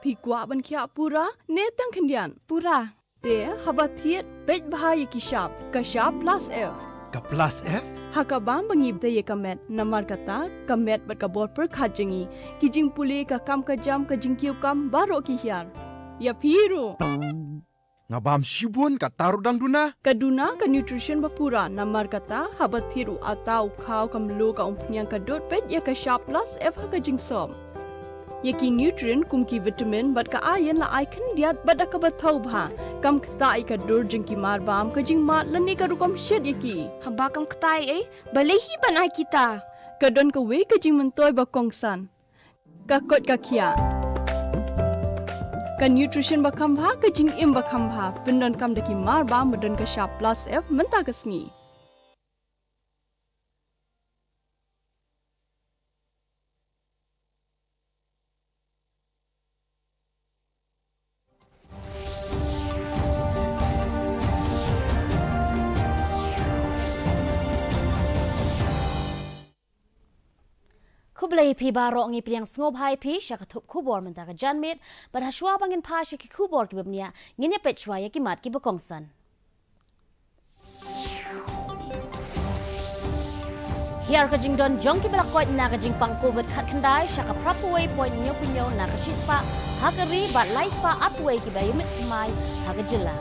Pi gua ban kia pura ne tang kendian. Pura. Te habatiet bet bahaya kishap. Kashap plus F. Ka plus F? Hakabam bangib de ye kamet namar kata kamet bat kabor per khajengi kijing puli ka kam ka jam ka jingkiu kam baro ki hiar ya piru Ngabam shibun ka tarudang duna? kaduna ka nutrition bapura namar kata habat thiru atau khau kam lo ka umpnyang ka dot pet ya ka sharp plus F ha ka jingsom yaki nutrient kum ki vitamin bat ka iron la icon diat bat ka bathau bha kam khtai ka dur jingki mar bam ka jing mat lani ka rukom shed yaki Hamba kam ketai balehi banai kita. kadon ka we ka jing mentoy ba kongsan ka kot ka kia ka nutrition ba khambha ka jing im ba khambha pindon kam daki mar ba modon ka sharp plus F menta ka sngi Kublai pi barok ngi priang sngop hai pi syakatup kubor mentaka janmit pada shwa bangin pa syaki kubor ki babnia nginya pechwa ya kimat ki bekongsan. Hiar ka jingdon jong ki belakot na ka jingpang covid khat khandai syaka prapuway point nyo punyo na ka shispa hakari bat laispa upway ki bayumit kimai haga jila.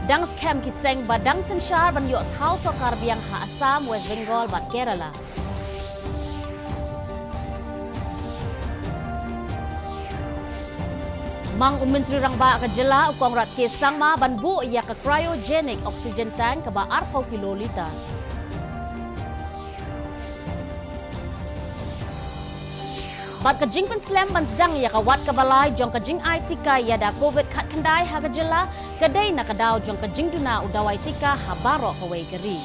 Dang scam ki seng badang sensyar ban yo thau sokar biang ha Assam West Bengal bat Kerala. Mang Menteri Rangba ka jela ukong rat ke sangma ban bu ya ka cryogenic oxygen tank ka ba 4 kiloliter. Bat ka jing pen slam ban sedang ya ka wat ka balai jong ka jing ai tika ya da covid khat khandai ha ka jela kadai na ka daw jong ka jing duna udawai tika ha baro ka wei gari.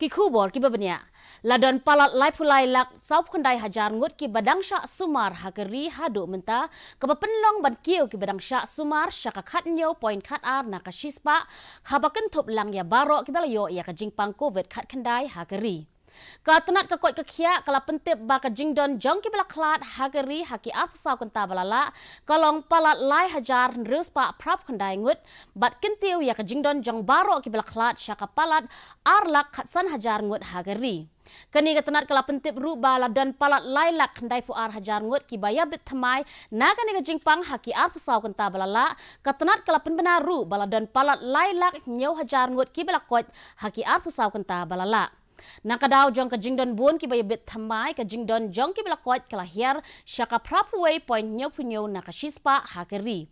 Ki khubor ki babnya ladon palat lai pulai lak saup khandai hajar ngut ki badang sha sumar ha gari hadu menta ka penlong ban kiu ki badang sha sumar sha ka khat nyo point khat ar na ka shispa ha bakan thop lang ya baro ki balayo ya ka jing pang covid khat khandai ha gari. Katanat ka kot ka khia kala pentip ba ka jingdon jong ki bala klat hagari haki ap saw kanta balala kalong palat lai hajar nrus pa prap khandai ngut bat kintiu ya ka jingdon jong baro ki bala klat syaka palat arlak khatsan hajar ngut hagari kani katanat kala pentip ru bala dan palat lai lak khandai pu ar hajar ngut ki baya bit thamai na kani ka jingpang haki ap saw kanta balala katanat kala penbena ru bala dan palat lai lak nyau hajar ngut ki bala kot haki ap saw kanta balala. Nakadaw jong ka jingdon bun ki bayabit thamai ka jingdon jong ki belakot kalahir syaka prapuway point nyo punyo na ka shispa hakeri.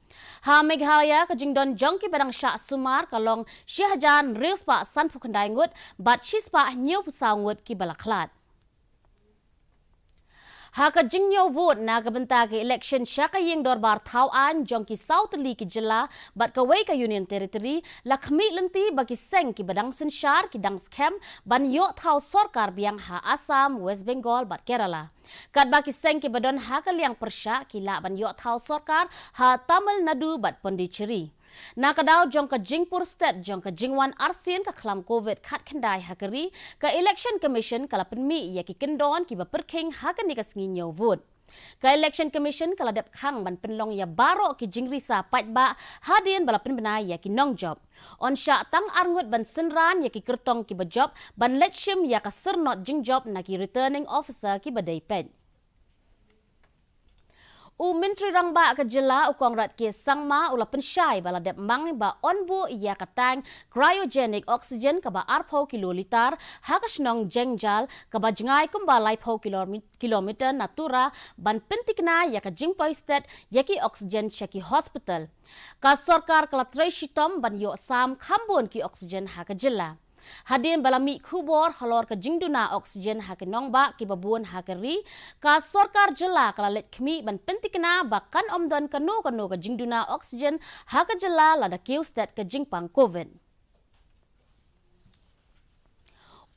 Ha Meghalaya ka jingdon jong ki badang syak sumar kalong syahajan reus pa san pukandai ngut bat shispa nyo pusaw ngut ki balaklat. Haka jingnyo vote na kabenta ke election syaka ying dorbar thau an jong ki South Li ki jela bat ka wei ka Union Territory lakmi lenti bagi seng ki badang sensyar ki dang scam ban yo thau sorkar biang ha Assam West Bengal bat Kerala. Kat baki seng ki badon ha ka liang persya ki la ban yo thau sorkar ha Tamil Nadu bat Pondicherry. Nakadaw jong ka Jingpur State jong ka Jingwan Arsian ka klam COVID khat khandai hakari ka Election Commission kala penmi ya ki kendon ki baperking hakani ka snginyo vote. Ka Election Commission kala dep khang ban penlong ya baro ki jingrisa patba hadien bala penbenai ya ki nong job. On sya tang arngut ban senran ya ki kertong ki bajob ban letshim ya ka sernot jingjob na ki returning officer ki badai pet. Menteri Rangba ka jela ukong rat ke sangma ula pensyai bala dep mang ba onbu ya katang cryogenic oxygen ka ba 4 kiloliter ha ka snong jengjal ka ba jengai kumbalai 4 kilometer natura ban pentikna ya ka jingpoi state ya ki oxygen cheki hospital ka sarkar kala treshitom ban yo sam khambon ki oxygen ha ka jela. Hadin balami khubor halor ka jingduna oksigen ha ke nongba ki babun ha ke ri ka sarkar jela kala let khmi ban pentikna bakan omdon kanu ka jingduna oksigen ha ka jela lada kiu stat ka jingpang covid.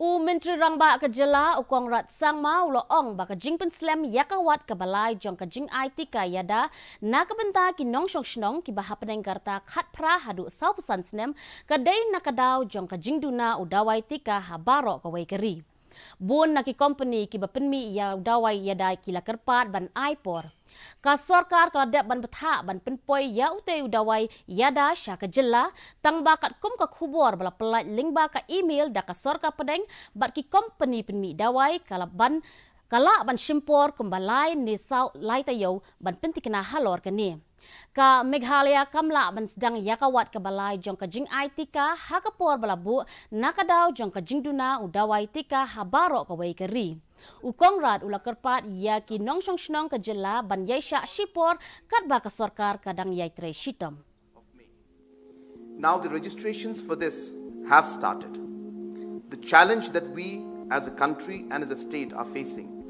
Menteri Rangba ka jela ukong rat sangma ulo ong baka jingpen slam yakawat ka balai jong ka jing IT ka yada nakabenta ki nong syong shnong ki bahapeneng karta khat pra hadu saupusan snem ka day nakadaw jong ka jingduna udawai tika habaro ka wai keri. Bun na ki company ki bapenmi ya dawai ya dai ki la kerpat ban aipor. Ka sorkar kaladap ban betha ban penpoi ya ute udawai ya da sya ka jela tang bakat kum ka khubor bala pelat link ba ka email da ka sorkar pedeng bat ki company penmi dawai kala ban shimpor kumbalai ni sau lai tayo ban pentikna halor ka ni. Ka Meghalaya kamla ban sedang yakawat ke balai jong ka jing tika hakapor balabu nakadaw jong ka jing duna udawai tika habaro ka wei keri. Ukongrat ula kerpat ya ki nongsong shnong ka jela ban yai sya shipor kat ba ka sorkar kadang yai tre shitom. Now the registrations for this have started. The challenge that we as a country and as a state are facing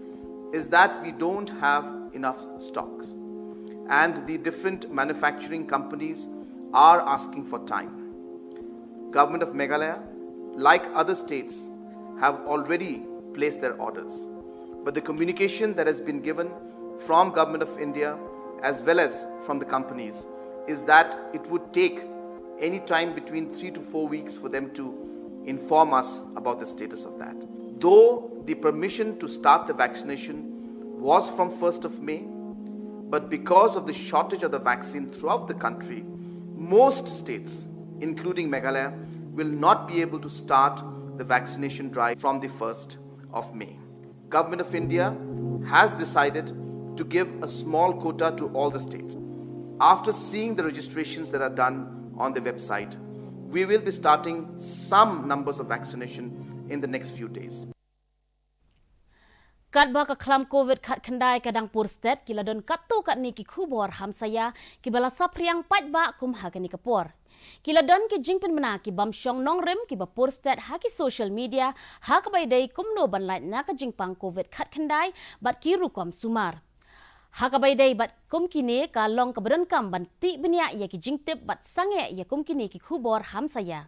is that we don't have enough stocks. And the different manufacturing companies are asking for time. Government of Meghalaya, like other states, have already placed their orders. But the communication that has been given from Government of India as well as from the companies is that it would take any time between 3 to 4 weeks for them to inform us about the status of that. Though the permission to start the vaccination was from 1st of May, but because of the shortage of the vaccine throughout the country, most states, including Meghalaya, will not be able to start the vaccination drive from the 1st of May. Government of India has decided to give a small quota to all the states. After seeing the registrations that are done on the website, we will be starting some numbers of vaccination in the next few days. Kat ba ka klam COVID kat kendai kadang pur state kila don katu kat ni ki khubor ham saya ki bala sapriang pat ba kum ha ni kapor. Kila don ki jingpen mena ki bam syong nong rem ki ba pur state ha ki social media ha ka bai dai kum no ban lait na ka jingpang COVID kat kendai bat ki rukom sumar. Ha ka bai dai bat kum kini ka long ka badan kam ban ti benya ya ki jingtip bat sange ya kum kini ki khubor ham saya.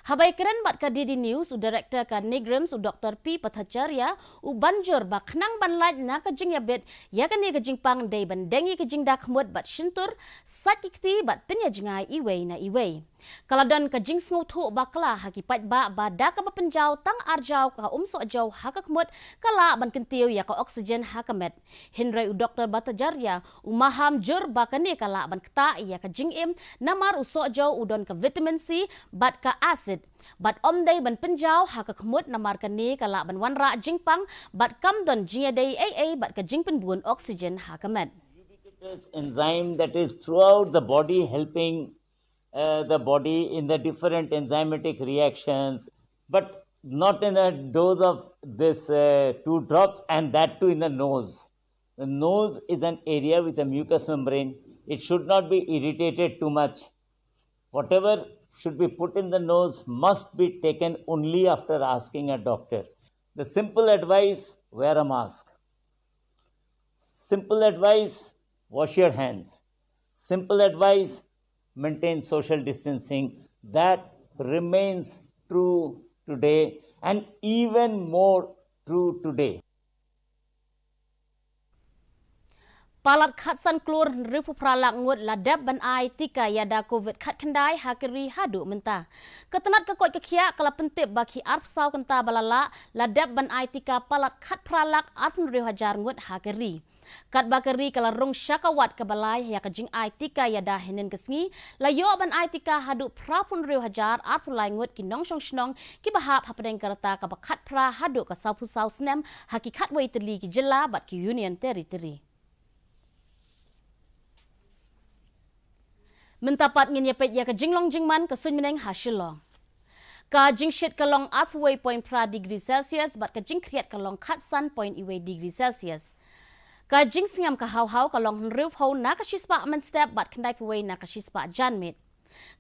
Habai keren bat ka DD News u director ka Nigrams u Dr. P. Pathacharia u banjur ba khnang ban lait na ka jing yabet ya ka ni ka jing pang dei ban dengi ka jing dak mut bat shintur sakikti bat penya jingai iwei na iwei. Kaladan ka jing sngu thu bakla hakipat ba da ka penjau tang arjau ka umso jau hakak mut kala ban kentiu ya ka oksigen hakamet. Henry u Dr. Pathacharia u maham jur ba ka ni kala ban kta ya ka jing im namar u so jau u don ka vitamin C bat ka acid. Bat om day ban penjau haka kemut namar kani kala ban wanra jingpang bat kam don jia day AA bat ka jingpen buon oxygen hakamet. Ubiquitous enzyme that is throughout the body helping the body in the different enzymatic reactions, but not in a dose of this 2 drops, and that too in the nose. The nose is an area with a mucous membrane. It should not be irritated too much. Whatever should be put in the nose must be taken only after asking a doctor. The simple advice, wear a mask. Simple advice, wash your hands. Simple advice, maintain social distancing. That remains true today and even more true today. Palat khat san klur ripu pralak ngut ladab ban ai tika yada COVID khat kendai hakeri hadu menta. Ketenat kekot kekia kala pentip baki arp sau kenta balala ladab ban ai tika palat khat pralak arp nuri hajar ngut hakeri. Kat bakeri kala rong syakawat ke balai ya kajing ai tika yada henen kesngi layo ban ai tika hadu prapun riu hajar arp lai ngut ki nong shong shnong ki bahap hapadeng karata ka bakhat pra hadu ka saupu sau snem hakikat wai teli ki jela bat ki union territory. Mentapat ngin yapet ya ka jinglong jingman ka sun meneng ha Shillong. Ka jingshit ka long upway point pra degree Celsius bat ka jing kriat ka long khat san point iwe degree Celsius. Ka jing singam ka haw ka long nriu ho na ka shispa man step bat kandai puway na ka shispa janmit.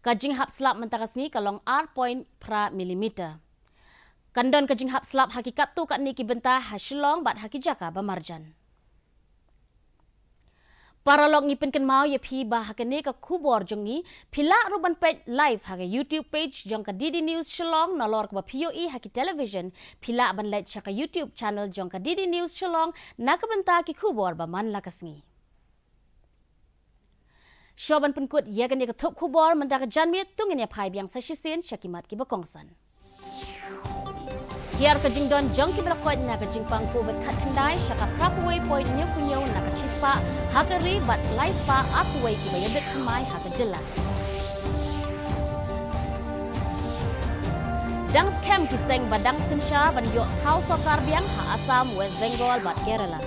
Ka jing hap slap mentakas ni ka long r point pra millimeter. Kandon ka jing hap slap hakikat tu kat ni ki benta ha Shillong bat hakijaka bamarjan. Para log ngipin kan mau ye phi ba hakane ka khubor jongi phila ruban page live ha YouTube page jong ka DD News Shillong nalor ka POE ha ki television phila ban let cha ka YouTube channel jong ka DD News Shillong na ka banta ki khubor ba man la kasngi Shoban penkut ye kan ye ka thop khubor man da ka janmi tungin ye phai biang sa shisin shakimat ki ba kongsan Hiar ka jing don jong ki brakot na ka jing pang COVID khat khandai syaka prapway point nyu punyo na ka chispa hakari bat laispa apway ki bayabit khamai hakajela. Dang scam ki seng badang sinsha ban yo thau sokar biang ha Assam West Bengal bat Kerala.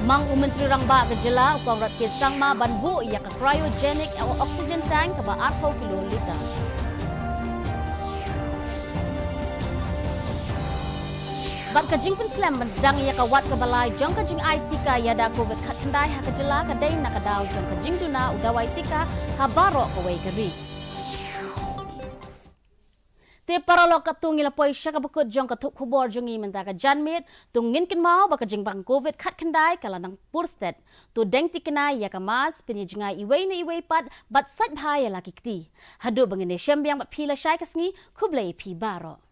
Mang Menteri Rangba gejala upang rat kisang ma banbu ia ke cryogenic oxygen tank ke ba 4 kiloliter. Bat kajing pun slam ban sedang ia ke wat ke balai jong kajing ai tika ia da COVID khat khandai ha gejala ke dai nak daw jong kajing duna udawai tika ha barok ke wei keri. Te paralok katung ila poi syaka bukut jong katuk kubor jongi mentaka janmit tungin kin mau baka jing bang COVID khat khandai kala nang purstet tu deng tikena ya kamas pini jingai iwei na iwei pat bat sat bhaya laki kti hadu bangine syambiang bat phila syai kasngi kublai pi baro.